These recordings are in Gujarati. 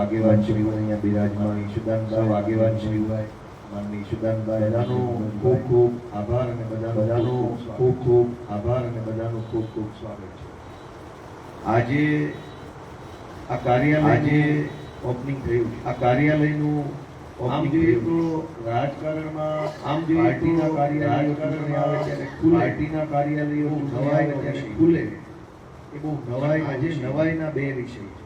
આગેવાન શ્રીઓ અહીંયા બિરાજમાન ઈશુદાનભાઈ આગેવાન શ્રીઓ માનની ઈશુદાનભાઈ બધાનો ખૂબ ખૂબ આભાર અને બધાનો ખૂબ ખૂબ આભાર અને બધાનું ખૂબ ખૂબ સ્વાગત છે. આજે આ કાર્યાલય ઓપનિંગ થયું છે. આ કાર્યાલયનું આમ જોઈએ તો રાજકારણમાં આમ જોઈએ પાર્ટીના કાર્યાલયો આવે ત્યારે પાર્ટીના કાર્યાલયો નવાઈ ત્યારે ખુલે એ બહુ નવાઈ. આજે નવાઈના બે વિષય છે,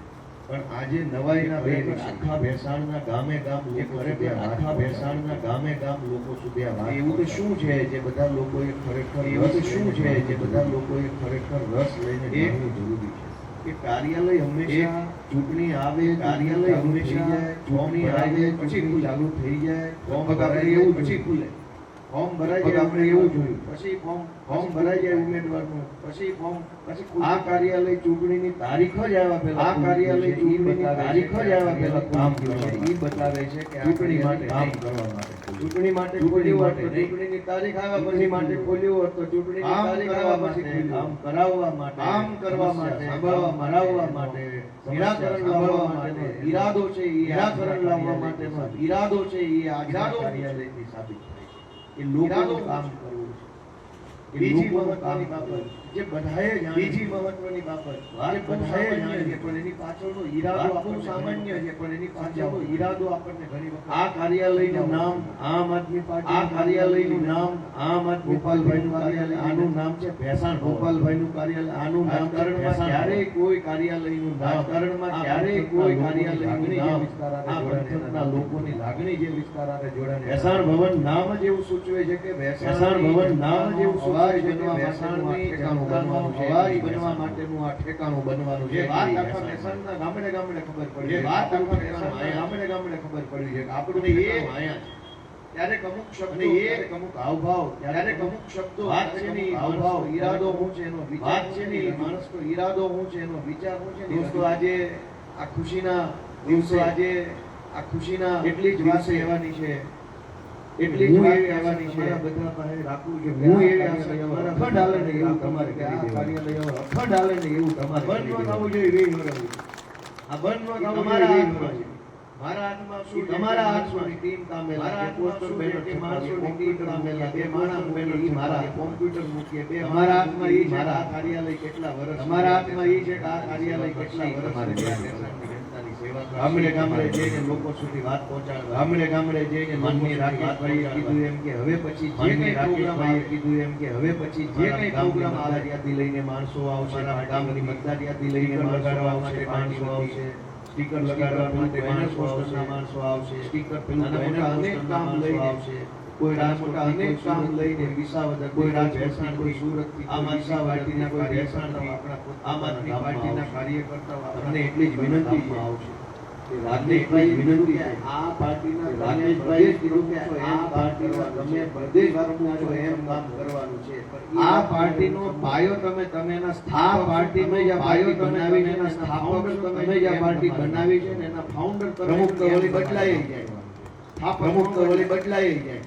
પણ આજે નવાઈના બે વિષય આખા ભેસાણના ગામે ગામ લોકો ખરેખર આખા ભેસાણના ગામે ગામ લોકો સુધી આ વાત એવું તો શું છે જે બધા લોકોએ ખરેખર એવું તો શું છે જે બધા લોકોએ ખરેખર રસ લઈને જાણવું જરૂરી છે કે કાર્યાલય હંમેશા ચૂંટણી આવે, કાર્યાલય હંમેશા ચૂંટણી આવે પછી ચાલુ થઈ જાય, ફોર્મ ભરાય એવું પછી ખુલે, ફોર્મ ભરાય જાય આપણે એવું જોયું, પછી ફોર્મ ભરાય જાય ઉમેદવારનું, પછી ફોર્મ પછી આ કાર્યાલય ચૂંટણીની તારીખ જ આવ્યા પહેલા આ કાર્યાલય ચૂંટણીની તારીખ જ આવ્યા પહેલા કામ કર્યું છે. એ બતાવે છે કે ચૂંટણી માટે કામ કરવા માટે ચૂંટણી માટે ખોલ્યું હોત તો ચૂંટણીની તારીખ આવ્યા પછી માટે ખોલ્યું હોત તો ચૂંટણીની તારીખ આવ્યા પછી કામ કરાવવા માટે કામ કરવા માટે સાંભળવા મરાવવા માટે નિરાકરણ લાવવા માટે ઈરાદો છે એ નિરાકરણ લાવવા માટેનો ઈરાદો છે એ આ કાર્યાલયથી સાબિત થાય છે. એ લોકોનું કામ કરવું છે. બીજી મહત્વની બાબત જે બધાએ બીજી મહત્વની બાબત જે બધાએ જાણે છે પણ એની પાછળનો ઈરાદો આપણને સામાન્ય છે, પણ એની પાછળનો ઈરાદો આપણને ઘણી વખત આ કાર્યાલયનું નામ આમ આદમી પાર્ટી, આ કાર્યાલયનું નામ આમ આદમી ગોપાલભાઈનું કાર્યાલય, આનું નામ છે ભેસાણ ગોપાલભાઈનું કાર્યાલય, આનું નામકરણમાં ક્યારેય કોઈ કાર્યાલયનું નામકરણમાં ક્યારેય કોઈ કાર્યાલયનું નામ આ પંથકના લોકોની લાગણી જે વિસ્તાર સાથે જોડાય ભેસાણ ભવન નામ જ એવું સૂચવે છે કે ભેસાણ ભવન નામ જ એવું સૂચવે છે કે ભેસાણની બનવાનું છે, હવાઈ બનવા માટેનું આ ઠેકાણું બનવાનું છે. વાત આખા ભેસાણના ગામડે ગામડે ખબર પડી છે, વાત આખા ભેસાણના ગામડે ગામડે ખબર પડી છે કે આપણું એ માયા છે. ત્યારે અમુક શબ્દો એ અમુક હાવભાવ ત્યારે અમુક શબ્દો વાત છે ને હાવભાવ ઈરાદો શું છે એનો વિચાર છે ને માણસનો ઈરાદો શું છે એનો વિચાર શું છે. દોસ્તો આજે આ ખુશીના દિવસો આજે આ ખુશીના એટલી જ વાત કહેવાની છે, એટલી જ વાત કહેવાની છે બધા પાસે રાખવું છે. હું એવી આશા તમારા અખંડ હાલે ને એવું તમારે કરી દેવું, કાર્યાલય અખંડ હાલે ને એવું તમારે બંધ ન થવું જોઈએ. વેઈ વળવું આ બંધ ન થવું તમારા હાથમાં છે. મારા હાથમાં શું તમારા હાથમાં ટીમ કામેલા છે, પોસ્ટર બેનર કે માણસોની ટીમ કામેલા બે માણસ બેનર ઈ મારા કોમ્પ્યુટર મૂકીએ બે મારા હાથમાં ઈ છે આ કાર્યાલય કેટલા વર્ષ તમારા હાથમાં ઈ છે કે આ કાર્યાલય કેટલા વર્ષ ગામડે ગામડે જઈને લોકો સુધી વાત પહોંચાડવા, ગામડે ગામડે જઈને માનની રાકેશભાઈએ કીધું એમ કે હવે પછી જે કંઈ પ્રોગ્રામ કીધું એમ કે હવે પછી જે કંઈ પ્રોગ્રામ મતદાર યાદી લઈને માણસો આવશે, ગામની મતદાર યાદી લઈને લગાડવા માટે માણસો આવશે, સ્ટીકર લગાડવા માટે માણસો આવશે, સ્ટીકર પેલું અનેક કામ લઈને આવશે, કોઈ રાજકોટના અનેક કામ લઈને વિસાવદર, કોઈ રાજભેસાણ, કોઈ સુરતથી, આમ આદમી પાર્ટીના કોઈ ભેસાણથી, આમ આદમી પાર્ટીના કાર્યકર્તાઓ અને એટલી જ વિનંતી આવશે. રાજને એટલી જ વિનંતી છે આ પાર્ટીના રાજેશભાઈએ કીધું કે આ પાર્ટીના તમે પ્રદેશ વાળું છો એમ કામ કરવાનું છે. આ પાર્ટીનો પાયો તમે એના સ્થાપક પાર્ટીમાં જે પાયો બનાવીને એના સ્થાપક તમે જે પાર્ટી બનાવી છે ને એના ફાઉન્ડર પ્રમુખ તો વળી બદલાઈ જાય, પ્રમુખ તો વળી બદલાઈ જાય.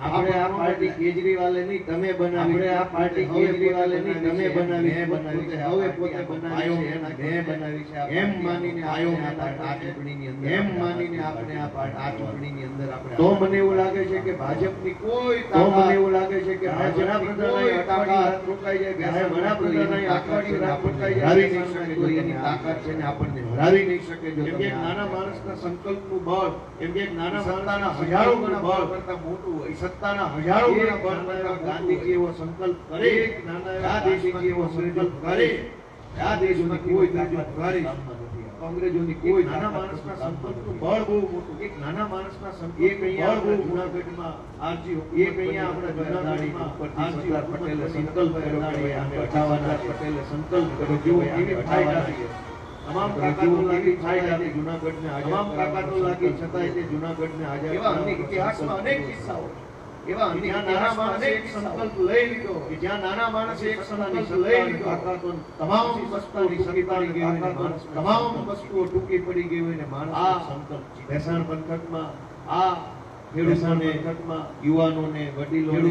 આપણે આ પાર્ટી કેજરીવાલે નહીં તમે બનાવી, આપણે આ પાર્ટી કેજરીવાલે નહીં તમે બનાવી, મેં બનાવી છે, હવે પોતે બનાવી છે, મેં બનાવી છે એમ માનીને આયો આ ચૂંટણીની અંદર, એમ માનીને આપણે આ ચૂંટણીની અંદર આપણે તો મને એવું લાગે છે કે ભાજપની કોઈ તાકાત, મને એવું લાગે છે કે ભાજપની કોઈ તાકાત રોકાઈ જાય, વડાપ્રધાનની આકાશી રાત રોકાઈ જાય, હરાવી નહીં શકે તો એની તાકાત છે ને આપણને હરાવી નહીં શકે. જો એક નાના માણસના સંકલ્પનું બળ એમ કે નાના માણસના હજારો ગણા બળ કરતા મોટું હોય, સત્તાના હજારો ગણા બળ કરતા ગાંધીજી એવો સંકલ્પ કરે, આ દેશમાં એવો સંકલ્પ કરે, આ દેશમાં કોઈ તાકાત કરી અંગ્રેજોની કોઈ નાના માણસના સંકલ્પનું બળ બહુ મોટું. એક નાના માણસના સંકલ્પ બળ બહુ જૂનાગઢમાં આરજી એક અહીંયા આપણે જૂનાગઢમાં આરજી પટેલે સંકલ્પ કર્યો કે અમે હટાવવાના, પટેલે સંકલ્પ કર્યો જેવો એની હટાવવાના. તમામ તાકાતો લાગી થાય છે જૂનાગઢને આઝાદ, તમામ તાકાતો લાગી છતાંય તે જૂનાગઢને આઝાદ. એવા અનેક ઇતિહાસમાં અનેક કિસ્સાઓ એવા જ્યાં નાના માણસે એક સંકલ્પ લઈ લીધો, કે જ્યાં નાના માણસે એક સંકલ્પ લઈ લીધો, તાકાતો તમામ વસ્તુઓની સત્તાની ગઈ, તમામ વસ્તુઓ ટૂંકી પડી ગઈ હોય ને માણસ આ સંકલ્પ ભેસાણ પંથકમાં આ ખેડૂતોને પંથકમાં યુવાનોને વડીલોને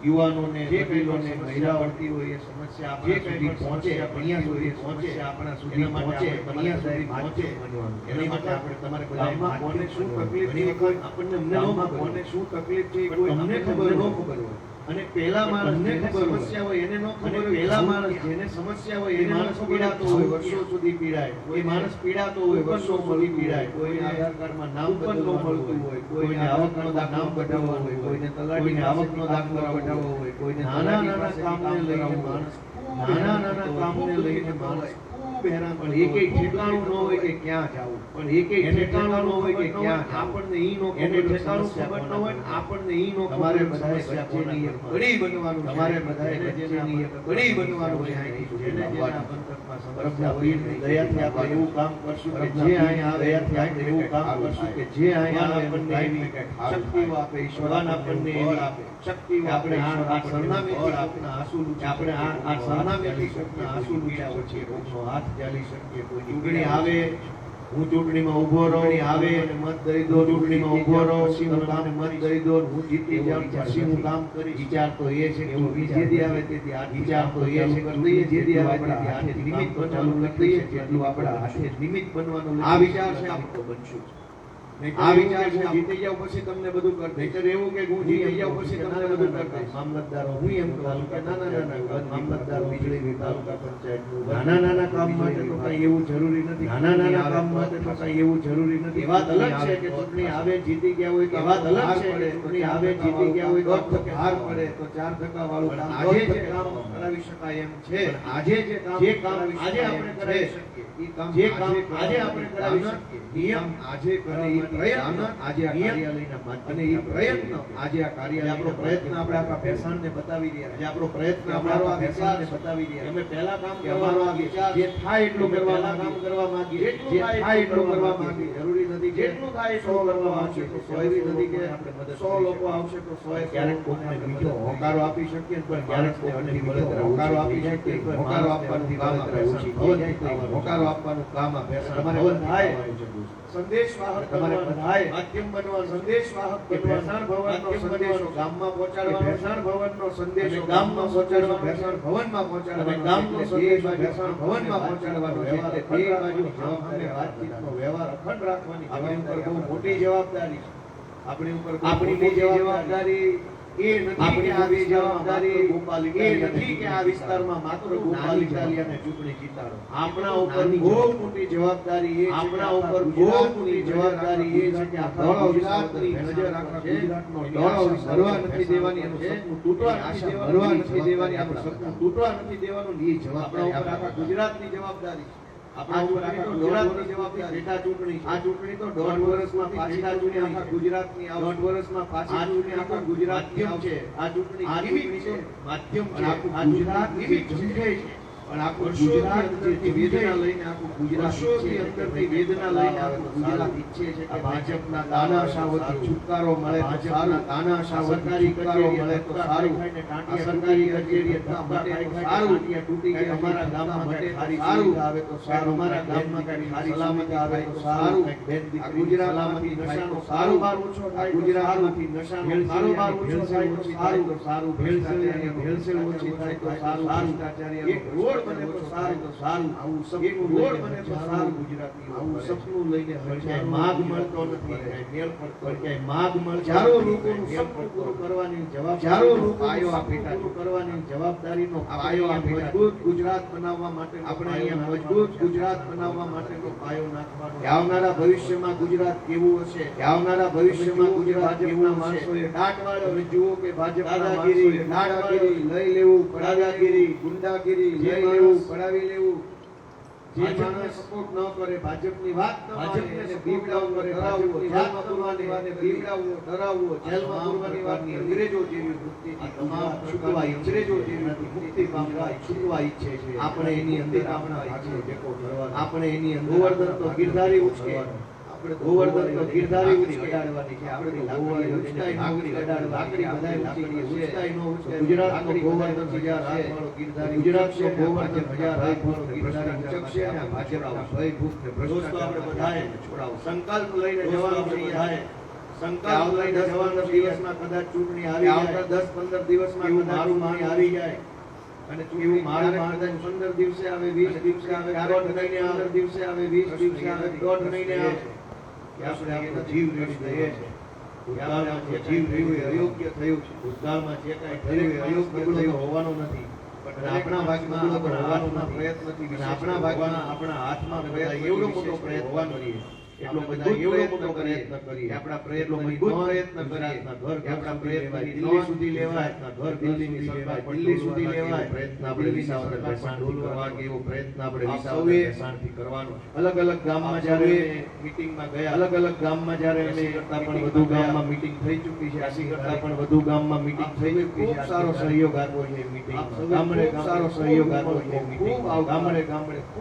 યુવાનોને જે કંઈ વડીલોને પણ મહિલાઓ પડતી હોય એ સમસ્યા જે આપણા કંઈ સુધી પણ પહોંચે, સમસ્યા અહીંયા સુધી પડતી હોય એ પહોંચે, સમસ્યા આપણા સુધી એના માટે પહોંચે, આપણે અહીંયા સુધી બધાએ પહોંચે. બનવાનું. એના માટે આપણે તમારે બધાએ ગામમાં કોને માધ્યમ શું બનવાનું. તકલીફ ઘણી છે વખત આપણને અમને ન ગામમાં ખબર કોને હોય. શું તકલીફ છે એ પણ કોઈ તમને આપણને ખબર ન હોય. ખબર હોય. અને પેલા માણસ તમને જેને ખબર હોય. સમસ્યા હોય એને ન ખબર અને હોય. પેલા શું માણસ ક્યાં? જેને સમસ્યા હોય એ એને માણસ માણસ પીડાતો પીડાતો હોય, હોય, વર્ષો વર્ષો સુધી પીડાય. એ કોઈ માણસ પીડાતો હોય, વર્ષો સુધી પીડાય. કોઈને આધાર કાર્ડમાં નામ બદલવાનું મળતું હોય, કોઈને આવકનો દાખલો કઢાવવો હોય, કોઈને તલાટીને આવકનો દાખલો કઢાવવો હોય, કોઈને નાના નાના કામને લઈને માણસ ખૂબ હેરાન પણ એ કઈ ઠેકાણું ન હોય કે ક્યાં જાવું. પણ એ કઈ ઠેકાણું ન હોય કે ક્યાં જાવું. આપણને ઈ નો એને ઠેકાણું ખબર ન હોય ને આપણને ઈ નો તમારે બધાએ વચ્ચેની એક કડી બનવાનું. તમારે બધાએ વચ્ચેની એક કડી બનવાનું છે. અહીંથી જેને જેને આ પંથકમાં સમસ્યા હોય પીર એની દયાથી આપણે એવું કામ કરશું કે જે અહીંયા આવે દયાથી આપણે એવું કામ કરશું કે જે અહીંયા આવે આપણને એવી શક્તિઓ આપે. ઈશ્વર ભગવાન આપણને એવી આપે શક્તિઓ આપણે આપણે આ સરનામેથી આપના આંસુ લૂછે. આપણે આ સરનામેથી કોકના આંસુ લૂછાવો છે, કોકનો હાથ ચાલી શકીએ. કોઈ ચૂંટણી આવે, હું ચૂંટણીમાં ઊભો રહું, આવે અને મત દઈ દો, ચૂંટણીમાં ઊભો રહો, પછી હું કામ મત દઈ દો, હું જીતી જાઉં પછી હું કામ કરીશ. વિચાર તો એ છે કે હું જે દી આવે તેથી આ વિચાર તો એ છે કે દઈએ જે દી આવે તેથી હાથે નિમિત્ત બનવાનું લખી દઈએ, જેટલું આપણા હાથે નિમિત્ત બનવાનું આ વિચાર છે આપણે બનશું. આ વિચાર છે જીતી જાવ પછી તમને બધું કર દઈશ. નહીંતર એવું કે હું જીતી જાવ પછી તમને બધું કર દઈશ. મામલતદારો હું એમ કહું કે નાના મામલતદાર વીજળી તાલુકા પંચાયત નાના કામ માટે તો કઈ એવું જરૂરી નથી. નાના કામ માટે તો કઈ એવું જરૂરી નથી. એ વાત અલગ છે કે ચૂંટણી આવે જીતી ગયા હોય તો વાત અલગ છે કે ચૂંટણી આવે જીતી ગયા હોય તો હાર પડે તો 4% વાળું કામ આજે જે કામ કરાવી શકાય એમ છે. આજે જે કામ આજે આપણે કરાવી શકીએ એ કામ જે કામ આજે આપણે કરાવી શકીએ નિયમ આજે કરે એ પ્રયત્ન આજે આ કાર્યાલયના માધ્યમથી અને એ પ્રયત્ન આજે આ કાર્યાલય આપણો પ્રયત્ન આપણે આપણા પેશાણને બતાવી રહ્યા છે. આપણો પ્રયત્ન અમારો આ વિચારને બતાવી રહ્યા છે. અમે પહેલા કામ કે અમારો આ વિચાર જે થાય એટલું કરવા કામ કરવા માંગીએ, જે થાય એટલું કરવા માંગીએ. જરૂરી નથી કે જેટલું થાય એટલું કરવા આવશે તો 100 એવી નથી કે આપણે મદદ 100 લોકો આવશે તો 100 ક્યારેક કોઈને બીજો હોકારો આપી શકીએ પણ ક્યારેક કોઈને બીજો હોકારો આપી શકીએ તો હોકારો આપવાથી કામ આપણે ઓછી થઈ જાય તો હોકારો આપવાનું કામ આપણે તમારે થાય. સંદેશવાહક તમારે બધાએ માધ્યમ બનવાનો, સંદેશવાહક ભેસાણ ભવનનો સંદેશ ગામમાં પહોંચાડવાનો, ભેસાણ ભવનનો સંદેશ ગામમાં પહોંચાડવાનો, ભેસાણ ભવનમાં પહોંચાડવાનો, ગામનો સંદેશ ભેસાણ ભવનમાં પહોંચાડવાનો છે. એટલે બે બાજુ જવાબદારી વાતચીતનો વ્યવહાર અખંડ રાખવાની આપણી ઉપર બહુ મોટી જવાબદારી છે. આપણી ઉપર આપણી જવાબદારી એ નથી કે આ જવાબદારી એ નથી કે આ વિસ્તારમાં માત્ર ગોપાલ ઇટાલિયાને ચૂંટણી જીતાડો. આપણા ઉપર બહુ મોટી જવાબદારી એ છે, આપણા ઉપર બહુ મોટી જવાબદારી એ છે કે આખા ગુજરાતની નજર આખા ગુજરાતનો ડોળો ભરવા નથી દેવાની, એનું સપનું તૂટવા નથી દેવાનું, નથી દેવાની, આપણું સપનું તૂટવા નથી દેવાનું. એ જવાબદારી આપણા આખા ગુજરાતની જવાબદારી છે. આપણા ઉપર આખા ગુજરાતની જવાબદારી. પેટા ચૂંટણી આ ચૂંટણી તો 1.5 વર્ષમાં પાછી ચૂંટણી આખા ગુજરાતની 1.5 વર્ષમાં પાછી ચૂંટણી આખા ગુજરાતની છે. આ ચૂંટણી આ ચૂંટણી છે માધ્યમ છે. આ ગુજરાત નિમિત્ત છે પણ આખું ગુજરાત જે વેદના લઈને આખું ગુજરાત વર્ષોથી અંદરથી વેદના લઈને આખું ગુજરાત ઈચ્છે છે કે ભાજપના તાનાશાહથી છુટકારો મળે તો સારું, તાનાશાહ સરકારી છુટકારો મળે તો સારું, આ સરકારી કચેરી માટે સારું, તૂટી ગયા અમારા ગામમાં માટે સારું આવે તો સારું, અમારા ગામમાં કઈ સલામત આવે તો સારું, આ ગુજરાતમાંથી નશાનો કારોબાર ઓછો થાય, ગુજરાતમાંથી નશાનો કારોબાર ઓછો થાય તો સારું, ભેળસેળ ઓછી થાય તો સારું, ભ્રષ્ટાચારી રોડ બને તો સારું, આવું સપનું રોડ બને તો સારું. ગુજરાતી આવું સપનું લઈને ક્યાંય માગ મળતો નથી, મેળ પડતો ક્યાંય માગ મળતો, ચારો લોકોનું સપનું પૂરું કરવાની જવાબદારી, ચારો લોકો આયો આ પેટા પૂરું કરવાની જવાબદારીનો પાયો આ મજબૂત ગુજરાત બનાવવા માટે આપણે અહીંયા મજબૂત ગુજરાત બનાવવા માટેનો પાયો નાખવાનો. આવનારા ભવિષ્યમાં ગુજરાત કેવું હશે, આવનારા ભવિષ્યમાં ગુજરાત કેવું માણસોએ દાટવાળો જુઓ કે ભાજપના દાદાગીરી દાદાગીરી લઈ લેવું, દાદાગીરી ગુંડાગીરી લઈ લેવું, પડાવી લેવું. જે માણસ સપોર્ટ ન કરે, ભાજપની વાત ન માને, એને બીવડાવવો, ડરાવવો, જેલમાં પૂરવાની વાતને બીવડાવવો, ડરાવવો, જેલમાં પૂરવાની વાતની અંગ્રેજો જેવી વૃત્તિથી તમામ છૂટવા, અંગ્રેજો જેવી મુક્તિ પામવા છૂટવા ઈચ્છે છે. આપણે એની અંદર આપણા ભાગનો ટેકો કરવાનો, આપણે એની અંદર ગોવર્ધન તો ગિરધારી ઉચકે, આપણે ગોવર્ધન તો ગિરધારી ઉચકાડવાની છે. આપણે લાકડી ઉચકાઈ નાગરી લાકડી બધાય લાકડી ઉચકાઈ નો ઉચકે. ગુજરાતનો ગોવર્ધન 1000 હાથવાળો ગિરધારી, ગુજરાતનો ગોવર્ધન 1000 હાથવાળો ગિરધારી ઉચકશે અને ભાજપના ભય ભૂખ ને ભ્રષ્ટાચાર આપણે બધાએ છોડાવો. સંકલ્પ લઈને જવાનું છે. બધાએ સંકલ્પ લઈને જવાનો દિવસમાં કદાચ ચૂંટણી આવી જાય, 10-15 દિવસમાં એવું મારું માન માન આવી જાય અને એવું મારું માન 15 દિવસે આવે, 20 દિવસે આવે, દોઢ મહિને આવે, 15 દિવસે આવે, 20 દિવસે આવે, દોઢ મહિને આવે કે આપણે આપણો જીવ રેડી દઈએ છે. ભૂતકાળમાં જે જીવ રહ્યું એ અયોગ્ય થયું છે. ભૂતકાળમાં જે કાંઈ થયું એ અયોગ્ય થયું હોવાનું નથી. પણ આપણા ભાગમાં આપણા હાથમાં પ્રયત્નથી અને આપણા ભાગમાં આપણા હાથમાં પ્રયત્ન એવડો મોટો પ્રયત્ન કરીએ, એટલો બધા એવડો મોટો પ્રયત્ન કરીએ, આપણા પ્રયત્નો મજબૂત પ્રયત્ન કરીએ કે આપણા પ્રયત્ન દિલ્હી સુધી લેવાય, ઘર દિલ્હીની સરકાર દિલ્હી સુધી લેવાય, પ્રયત્ન આપણે વિસાવદર બેસાણથી કરવા કે એવો પ્રયત્ન આપણે વિસાવદર બેસાણથી કરવાનો. અલગ અલગ ગામમાં જ્યારે મીટિંગમાં ગયા, અલગ અલગ ગામમાં જ્યારે અમે કરતા પણ વધુ ગામમાં મીટિંગ થઈ ચૂકી છે, 80 કરતા પણ વધુ ગામમાં મીટિંગ થઈ ચૂકી છે. ખૂબ સારો સહયોગ આપ્યો છે મીટિંગ, ગામડે સારો સહયોગ આપ્યો છે મીટિંગ, ગામડે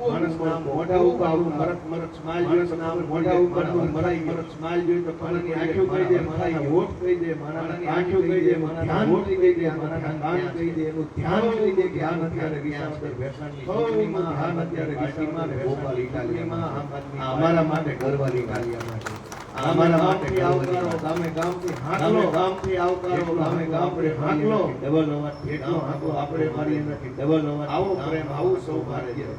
માણસના મોઢા ઉપર મરક મરક સ્માઈલ જોઈએ, નામ મોઢા ઉપર મરક સ્માઈલ જોઈએ તો મારાની આંખો કહી દે, મારાના હોઠ કહી દે, મારાની આંખો કહી દે, મારાના હોઠ કહી દે, મારાના કાન કહી દે, એનું ધ્યાન કહી દે કે આ અત્યારે વિસાવદર બેસાણની ચૂંટણીમાં, આ અત્યારે વિસાવદર ગોપાલ ઇટાલિયામાં, આ અમારા માટે ગરવાની કાલિયામાં છે. અમારા માટે આવકારો, ગામે ગામથી હાંકલો, ગામથી આવકારો, ગામે ગામથી હાંકલો, ડબલ અવાજ ભેટનો હાંકલો, આપણે મારી નથી ડબલ અવાજ. આવો પ્રેમ, આવું સૌભાગ્ય,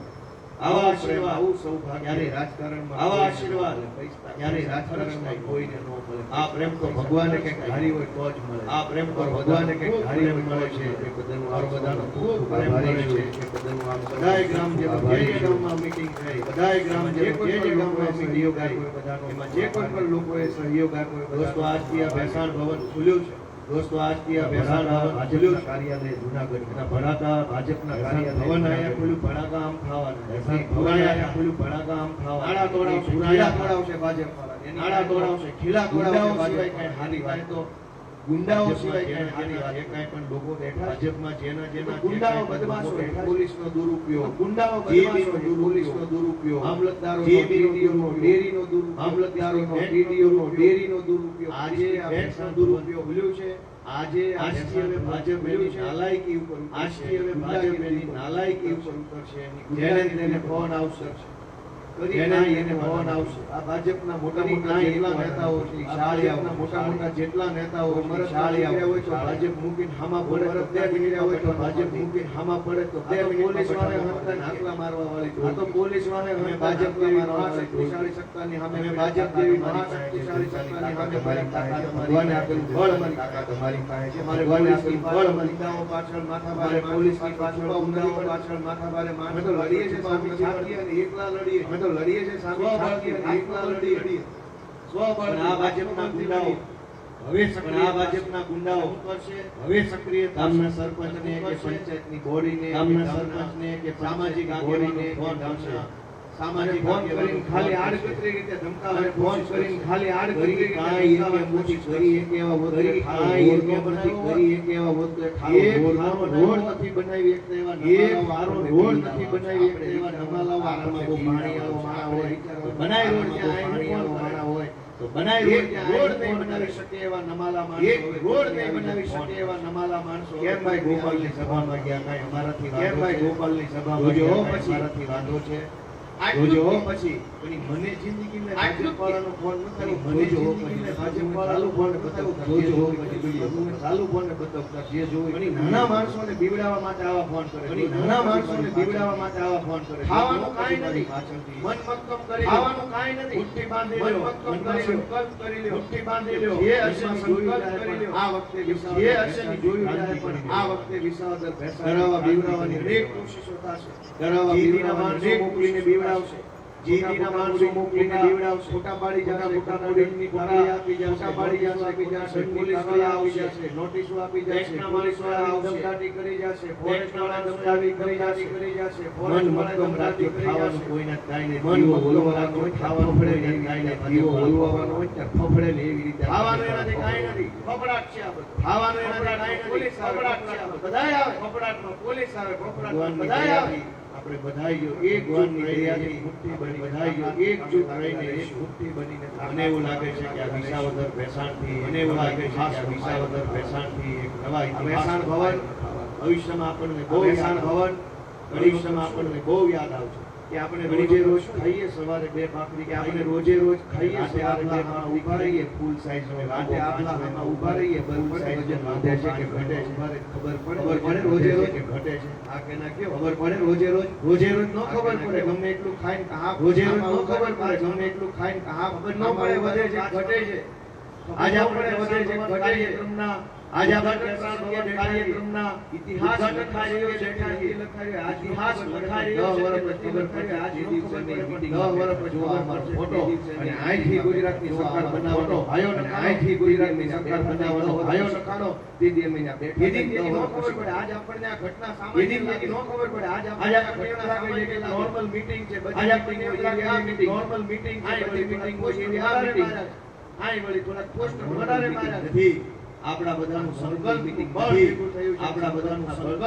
આવા આશીર્વાદ, આવું સૌભાગ્ય ક્યારે રાજકારણમાં, આવા આશીર્વાદ ક્યારે રાજકારણમાં કોઈને ન મળે. આ પ્રેમ તો ભગવાને કંઈક ધારી હોય તો જ મળે. આ પ્રેમ તો ભગવાને કંઈક ધારી હોય મળે છે. એ બધાનો મારો બધાનો ખૂબ પ્રેમ મળે છે. એ બધાનો આમ બધાય ગ્રામ જે ગામમાં મીટિંગ થઈ, બધાય ગ્રામ જે ગામમાં સહયોગ આપ્યો બધાનો, એમાં જે કોઈ પણ લોકોએ સહયોગ આપ્યો. દોસ્તો આજથી આ ભેસાણ ભવન ખુલ્યું છે. દોસ્તો આજથી આ ભેસાણ ભવન ખુલ્યું છે. કાર્યાલય જૂનાગઢ ના ભડાકા ભાજપના કાર્યાલય ભવન આયા ખુલ્યું, ભડાકા આમ ખાવાના, ભેસાણ ભવન આયા ખુલ્યું, ભડાકા આમ ખાવાના, આડા તોડાવશે, ખીલા તોડાવશે ભાજપ વાળા, આડા તોડાવશે, ખીલા તોડાવશે ભાજપ. કઈ હારી વાત તો ગુંડાઓ સિવાય કઈ હારી વાત, કઈ પણ લોકો બેઠા ભાજપમાં જેના ગુંડાઓ બદમાશો, પોલીસનો દુરુપયોગ, ગુંડાઓ બદમાશો, પોલીસનો દુરુપયોગ, મામલતદારો ડીડીઓનો ડેરીનો દુરુપયોગ, મામલતદારોનો ડીડીઓનો ડેરીનો દુરુપયોગ. આજે આ ભેસાણ દુરુપયોગ ભૂલ્યું છે. આજે આજથી હવે ભાજપ એની નાલાયકી ઉપર, આજથી હવે ભાજપ એની નાલાયકી ઉપર ઉતરશે. જેને તેને ફોન આવશે, જેને એને ફોન આવશે. આ ભાજપના મોટા મોટા જેટલા નેતાઓ છે, ભાજપના મોટા મોટા જેટલા નેતાઓ શાળિયા હોય તો ભાજપ મૂકીને હામા પડે, તો 2 મિનિટ હોય તો ભાજપ મૂકીને હામા પડે તો પોલીસ વાળે હંતાને હાકલા મારવા વાળી, આ તો પોલીસ વાળે અમે ભાજપ જેવી મહાશક્તિશાળી સત્તાની સામે, અમે ભાજપ જેવી મહાશક્તિશાળી સત્તાની સામે મારી તાકાત, ભગવાને આપેલું બળ અમારી તાકાત અમારી પાસે છે. મારે ભગવાને આપેલું બળ ગુંડાઓ પાછળ માથા ભારે, પોલીસની પાછળ ગુંડાઓ પાછળ માથા ભારે, અમે તો લડીએ છીએ સામે છાતી અને એકલા લડીએ, અમે તો લડીએ છીએ સામે છાતી અને એકલા લડીએ. સ્વબળ આ ભાજપના ગુંડાઓ હવે સક્રિય, આ ભાજપના ગુંડાઓ કરશે હવે સક્રિય. ગામના સરપંચને કે પંચાયતની બોડીને, ગામના સરપંચને કે સામાજિક આગેવાનને ફોન કરશે, સામાજિક ફોન કરીને ખાલી આડકતરી રીતે ધમકાવે, ફોન કરીને ખાલી આડકતરી રીતે કાઈ એને મોટી કરી એક એવા વોત, કાઈ એને નથી કરી એક એવા વોત, એક રોડ નથી બનાવી એક એવા, એક વારો રોડ નથી બનાવી એક એવા નમાલાઓ, આમાં બહુ પાણી આવો માણા હોય, બનાય રોડ ત્યાં પાણી આવો માણા હોય તો બનાય રોડ નહીં બનાવી શકે એવા નમાલા માણસો, એક રોડ નહીં બનાવી શકે એવા નમાલા માણસો. કેમ ભાઈ ગોપાલની સભામાં ગયા, કાઈ અમારાથી કેમ ભાઈ ગોપાલની સભામાં ગયા, અમારાથી વાંધો છે જોજો પછી. મને જિંદગીને ભાજપ વાળાનો ફોન નથી, મને જિંદગીને ભાજપ વાળાનો ફોન બતાવતા જોજો, ચાલુ ફોન બતાવતા જે જોઈ. નાના માણસોને બીવડાવવા માટે આવા ફોન કરે, નાના માણસોને બીવડાવવા માટે આવા ફોન કરે. ખાવાનું કાઈ નથી, મન મક્કમ કરી, ખાવાનું કાઈ નથી, મુઠ્ઠી બાંધી લો, મક્કમ કરી સંકલ્પ કરી લો, મુઠ્ઠી બાંધી લો. જે હશે સંકલ્પ કરી લો, આ વખતે વિસાવદર, જે હશે ની જોયું જાય પણ આ વખતે વિસાવદર ડરાવવા બીવડાવવાની અનેક કોશિશો થશે. ડરાવવા બીવડાવવાની મોકલીને બીવડાવશે, જીડીના માણસો મોકલીને બીવડાવશે, ફોટા પાડી જશે, ફોટા પાડીની કોપી આપી જશે, ફોટા પાડી જશે, આપી જશે, પોલીસ વાળા આવી જશે, નોટિસો આપી જશે, પોલીસ વાળા ધમકાટી કરી જશે, ફોરેસ્ટ વાળા ધમકાટી કરી જશે, ફોરેસ્ટ વાળા ધમકાટી કરી જશે. કોઈના કાઈ ને મન બોલવાનું હોય, ખાવાનું પડે ને કાઈ ને દીવો બોલવાનો હોય ત્યાં ફફડે ને એવી રીતે ખાવાનું એનાથી કાઈ નથી, ફફડાટ છે આ બધું. ખાવાનું એનાથી કાઈ નથી, પોલીસ ફફડાટ છે આ બધું. બધાય આવે ફફડાટમાં, પોલીસ આવે ફફડાટમાં, બધાય આવે. આપણે બધાય જો એક ભગવાનની દયાથી મુઠ્ઠી બની, બધાય જો એકજૂટ રહીને એક મુઠ્ઠી બનીને. મને એવું લાગે છે કે આ વિસાવદર ભેસાણથી, મને એવું લાગે છે કે આ વિસાવદર ભેસાણથી એક નવા ભેસાણ ભવન ભવિષ્યમાં આપણને બહુ ભેસાણ ભવન ભવિષ્યમાં આપણને બહુ યાદ આવશે. કે આપણે રોજે રોજ ખાઈએ સવારે 2 ભાખરી, કે આપણે રોજે રોજ ખાઈએ સવારે 2 ભાખરી, ઊભા રહીએ ફૂલ સાઈઝ નો વાટે આટલામાં ઊભા રહીએ બરોબર સાઈઝ વજન વધે છે કે ઘટે છે, ખબર પડે રોજે રોજ કે ઘટે છે, આ કે ના કેવો ખબર પડે રોજે રોજ ન ખબર પડે, ગમે એટલું ખાઈને હા રોજે રોજ ન ખબર પડે, ગમે એટલું ખાઈને હા ખબર ન પડે વધે છે ઘટે છે, આજે આપણે વધે છે ઘટે છે ક્રમના, આજે આપણે કાર્યક્રમના ઇતિહાસ લખાઈ રહ્યો છે, લખાઈ ઇતિહાસ લખાઈ રહ્યો છે, આ જે દિવસની મીટિંગ 10 વર્ષ પછી જોવા મળશે ફોટો, અને અહીંથી ગુજરાતની સરકાર બનાવવાનો આયો ને અહીંથી ગુજરાતની સરકાર બનાવવાનો આયો નખાનો દીદી મહિના બેઠી નો ખબર પડે, આજ આપણને આ ઘટના સામાન્ય નો ખબર પડે, આજ આપણને લાગે છે કે નોર્મલ મીટિંગ છે, બધી મીટિંગ નોર્મલ મીટિંગ છે, બધી મીટિંગ હોય છે, આ મીટિંગ આઈ વળી થોડા પોસ્ટ વધારે માર્યા નથી, આપણા બધાનું સંકલ્પ મીટિંગ બળ ભેગું થયું છે, આપણા બધાનું સંકલ્પ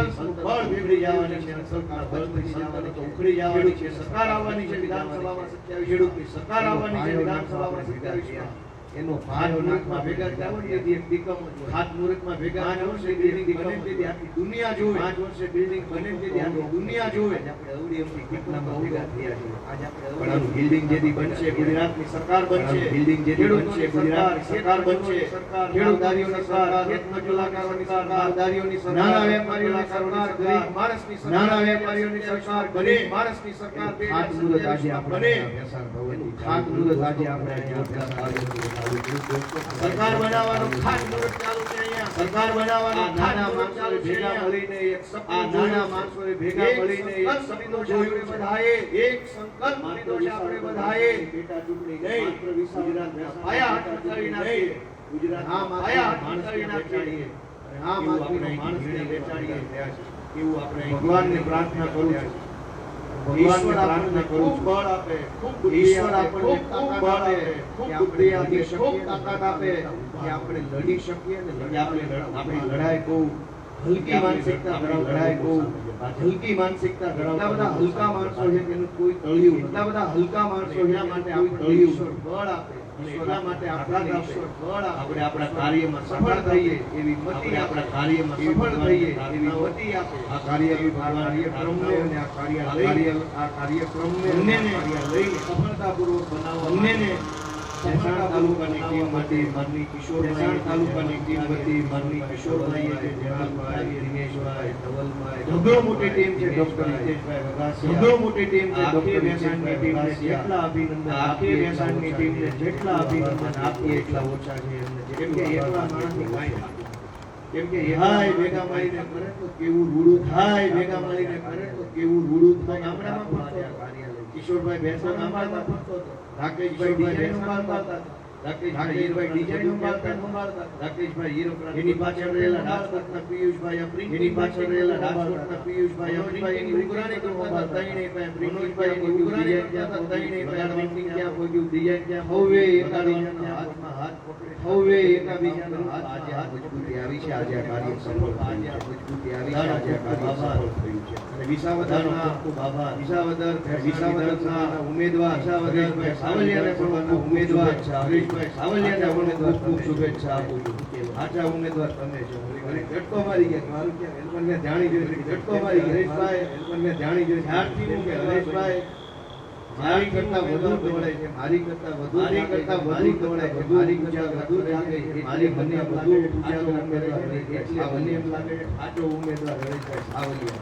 બળ ભેગી જવાની છે, સરકાર બળ ભેગી જવાની છે, ઉખડી જવાની છે, સરકાર આવવાની છે વિધાનસભામાં 27 ખેડૂતની સરકાર આવવાની છે વિધાનસભામાં 27 એનો ભાર નાકમાં ભેગા થયા હોય એક દીકમ હાથ મુહૂર્તમાં ભેગા 5 વર્ષે બિલ્ડિંગ બને તેથી આખી દુનિયા જોવે, 5 વર્ષે બિલ્ડિંગ બને તેથી આખી દુનિયા જોવે, આપણે અવડી અવડી ઘટનામાં ભેગા થયા છે, આજ આપણે પણ બિલ્ડિંગ જેથી બનશે ગુજરાતની સરકાર બનશે, બિલ્ડિંગ જેથી બનશે ગુજરાતની સરકાર બનશે, ખેડૂતોની સરકાર, ખેત મજૂરોની સરકાર, માલધારીઓની સરકાર, નાના વેપારીઓની સરકાર, ગરીબ માણસની સરકાર, નાના વેપારીઓની સરકાર, ગરીબ માણસની સરકાર, ખાતમુહૂર્ત આજે આપણે ખાતમુહૂર્ત આજે આપણે સરકાર બનાવવાનું ખાતમુહૂર્ત ચાલુ છે અહીંયા, સરકાર બનાવવાનું નાના માણસો ભેગા મળીને એક સપનું, નાના માણસો ભેગા મળીને એક સપનું જોયું બધાએ, એક સંકલ્પ લીધો છે આપણે બધાએ, પેટા ચૂંટણી નહીં ગુજરાતના પાયા હાથ કરી નાખીએ, ગુજરાતના પાયા હાથ કરી નાખીએ, હા આપણે માણસને બેચાડીએ થયા છે, એવું આપણે ભગવાનને પ્રાર્થના કરું છું, ભગવાનને પ્રાર્થના કરું છું બળ આપે, ખૂબ ઈશ્વર આપણને ખૂબ બળ આપે, ખૂબ બુદ્ધિ આપે, ખૂબ તાકાત આપે કે આપણે લડી શકીએ ને આપણી લડાઈ બહુ હલકી માનસિકતા ધરાવતા લડાઈ બહુ હલકી માનસિકતા ધરાવતા બધા હલકા માણસો છે તેનું કોઈ તળિયું, એટલા બધા હલકા માણસો છે માટે આપણે તળિયું બળ આપે, એટલા માટે આપણા બળ આપણે આપણા કાર્યમાં સફળ થઈએ એવી મતિ, આપણા કાર્યમાં સફળ થઈએ એવી મતિ આપે, આ કાર્યક્રમને અને આ કાર્યક્રમને લઈને સફળતાપૂર્વક બનાવવા અન્યને મહેસાણા તાલુકાની ટીમ હતી માનની કિશોરભાઈ, તાલુકાની ટીમ હતી માનની કિશોરભાઈ, જયરામભાઈ, દિનેશભાઈ, ધવલભાઈ, ઢગલો મોટી ટીમ છે, ડોક્ટર હિતેશભાઈ વઘાસિયા, ઢગલો મોટી ટીમ છે, ડોક્ટર વેસાણની ટીમને જેટલા અભિનંદન આપીએ, વેસાણની ટીમને જેટલા અભિનંદન આપીએ એટલા ઓછા છે એમને, કેમ કે એકલા માણસની કાંઈ નથી, કેમ કે હાય ભેગા મળીને કરે તો કેવું રૂડું થાય, ભેગા મળીને કરે તો કેવું રૂડું થાય, ગામડામાં પણ કાર્યાલય કિશોરભાઈ ભેંસો ગામડામાં ફરતો હતો, રાકેશભાઈ ડિઝાઇન સંભાળતા હતા, રાકેશભાઈ ડિઝાઇન સંભાળતા, રાકેશભાઈ હીરોપ્રાંત, એની પાછળ રહેલા રાજકોટના પિયુષભાઈ અપ્રિંગ, એની પાછળ રહેલા રાજકોટના પિયુષભાઈ અપ્રિંગ, એની ઉઘરાણી કરતા હતા, તઈને પાસે મનોજભાઈ એની ઉઘરાણી કરતા હતા, તઈને પાસે પ્રિન્ટિંગ ક્યાં પહોંચ્યું, ડિઝાઇન ક્યાં, હવે એકાબીજાના હાથમાં હાથ પકડે, હવે એકાબીજાના હાથ, આજે આ મજબૂતી આવી છે, આજે આ કાર્ય સફળ, આજે આ મજબૂતી આવી છે, આજે આ કાર્ય સફળ થયું છે, અને વિસાવદરના ખૂબ આભાર, વિસાવદરના ઉમેદવાર વિસાવદરભાઈ સાવલિયાને પણ ઉમેદવાર હરીશભાઈ સાવલિયાને પણ ખૂબ શુભેચ્છા આપું છું, આછા ઉમેદવાર તમે છો, ઝટકો મારી ગયા મારું ક્યાં એલપનને જાણી જોઈ, ઝટકો મારી ગયા હરીશભાઈ, એલપનને જાણી જોઈ, જ્યારથી હું કે હરીશભાઈ મારી કરતા વધુ દોડે છે, મારી કરતા વધુ મારી કરતા વધુ દોડે છે, મારી કરતા વધુ જાગે છે, મારી મને વધુ ઉજાગર ઉમેદવાર એટલે મને એમ લાગે છે આટલો ઉમેદવાર હરીશભાઈ સાવલિયા.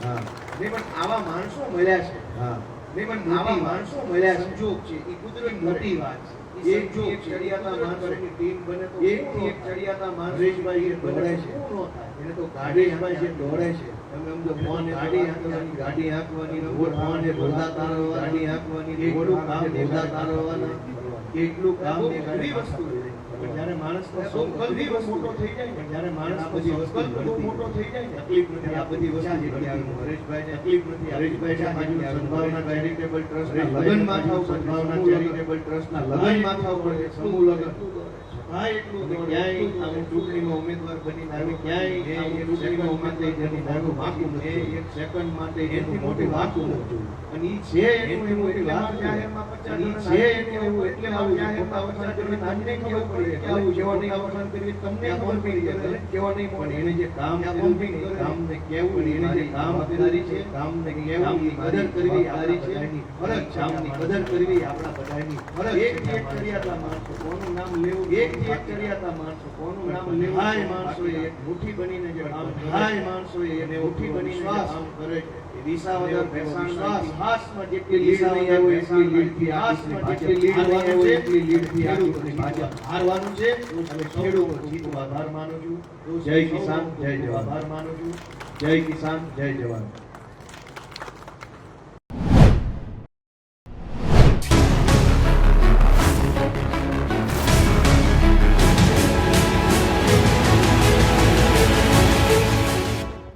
હા નહીં પણ આવા માણસો મળ્યા છે, હા નહીં પણ આવા માણસો મળ્યા, સંજોગ છે, એ કુદરત મોટી વાત છે, એક ચડિયાતા માણસોની ટીમ બને તો એક ચડિયાતા માણસ હરીશભાઈ દોડે છે, એને તો ગાડીભાઈ જે દોડે છે, તમે સમજો ફોન ગાડી હાંકવાની ફોન એ ધોધા તારવવા, ગાડી હાંકવાની એટલું કામ ધોધા તારવવાના, કેટલું કામ એ ઘણી વસ્તુ છે, પણ જ્યારે માણસનો સંકલ્પ મોટો થઈ જાય ને, જ્યારે માણસ બધી વસ્તુ મોટો થઈ જાય ને, તકલીફ નથી, આ બધી વસ્તુ હરેશભાઈને તકલીફ નથી, હરેશભાઈ સદભાવના ચેરિટેબલ ટ્રસ્ટના લગ્ન માથા ઉપર, સદભાવના ચેરિટેબલ ટ્રસ્ટના લગ્ન માથા ઉપર સમૂહ લગ્ન થાય એટલું ક્યાંય આમ ચૂંટણીમાં ઉમેદવાર બનીને આવે ક્યાંય આમ ચૂંટણીમાં ઉમેદવાર બની નાનું વાંકું નથી એક સેકન્ડ માટે એની મોટી વાંકું નથી અને ઈ છે એનું એવું એટલે જાહેરમાં 50 છે એનું એવું એટલે જાહેરમાં અવસાન કરવી તમને ખબર પડી કે આવું જેવા નહીં અવસાન કરવી તમને ખબર પડી જાય કેવા નહીં પણ એને જે કામ કર્યું છે એ કામને કેવું એને જે કામ કરી છે કામને કેવું કદર કરવી આપણી બધાની ફરજ છે કામની કદર કરવી આપણા બધાની ફરજ એક કર્યાતા માણસો કોનું નામ લેવું એક કર્યાતા માણસો કોનું નામ લેવું હાય માણસો એક મુઠ્ઠી બનીને જે કામ હાય માણસો એને મુઠ્ઠી બનીને કામ કરે એ વિસાવદર ભેસાણ હાસમાં જેટલી લીડ નહીં આવે એટલી લીડથી હાસમાં જેટલી લીડ આવે એટલી લીડથી હારવાનું છે અને ખેડૂતો જીતનો આભાર માનું છું જય કિસાન જય જવાન આભાર માનું છું જય કિસાન જય જવાન